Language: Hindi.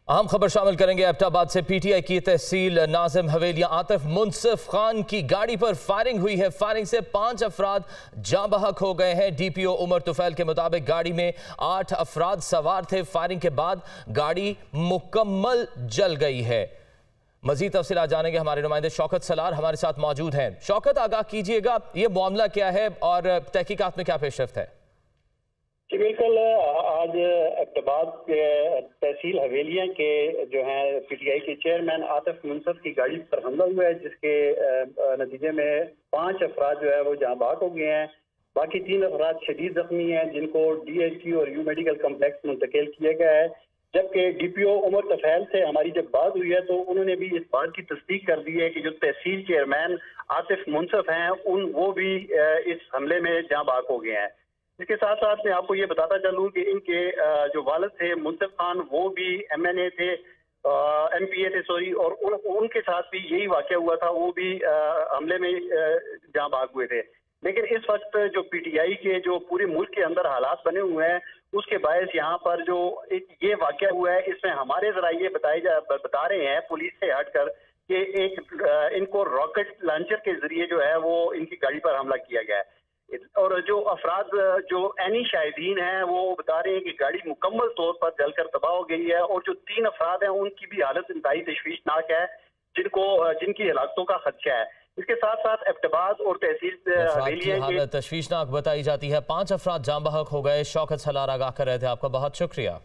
अहम खबर शामिल करेंगे। एबटाबाद से पीटीआई की तहसील नाजिम हवेलियां आतिफ मुनसिफ खान की गाड़ी पर फायरिंग हुई है। फायरिंग से 5 अफराद जाँ बहक हो गए हैं। डीपीओ उमर तुफैल के मुताबिक गाड़ी में 8 अफराद सवार थे। फायरिंग के बाद गाड़ी मुकम्मल जल गई है। मजीद तफसीलात जानेंगे, हमारे नुमाइंदे शौकत सलार हमारे साथ मौजूद हैं। शौकत, आगाह कीजिएगा, ये मामला क्या है और तहकीकात में क्या पेशरफ्त है? जी बिल्कुल, आज एबटाबाद के तहसील हवेलियां के जो हैं पीटीआई के चेयरमैन आतिफ मुनसिफ की गाड़ी पर हमला हुआ है, जिसके नतीजे में 5 अफराद जो है वो जहाँ बहक हो गए हैं। बाकी 3 अफराद शदीद जख्मी हैं, जिनको डीएचसी और यू मेडिकल कम्प्लेक्स मुंतकिल किया गया है। जबकि डीपीओ उमर तफैल से हमारी जब बात हुई है तो उन्होंने भी इस बात की तस्दीक कर दी है कि जो तहसील चेयरमैन आतिफ मुनसिफ हैं वो भी इस हमले में जहाँ बहक हो गए हैं। इसके साथ साथ मैं आपको ये बताता चलूं कि इनके जो वालिद थे मुनसिफ खान, वो भी एमएनए थे, एमपीए थे सॉरी, और उनके साथ भी यही वाकया हुआ था। वो भी हमले में जहाँ भाग हुए थे। लेकिन इस वक्त जो पीटीआई के जो पूरे मुल्क के अंदर हालात बने हुए हैं, उसके बायस यहाँ पर जो ये वाकया हुआ है, इसमें हमारे जराये बता रहे हैं पुलिस से हटकर कि एक इनको रॉकेट लॉन्चर के जरिए जो है वो इनकी गाड़ी पर हमला किया गया है। और जो अफराद जो एनी शाहिदीन हैं वो बता रहे हैं कि गाड़ी मुकम्मल तौर पर जलकर तबाह हो गई है, और जो 3 अफराद हैं उनकी भी हालत इंतहाई तशवीशनाक है, जिनकी हलाकतों का खदशा है। इसके साथ साथ एबटाबाद और तहसील हवेलियां की हालत तशवीशनाक बताई जाती है। 5 अफराद जाँ बहक हो गए। शौकत सलार आगाह कर रहे थे, आपका बहुत शुक्रिया।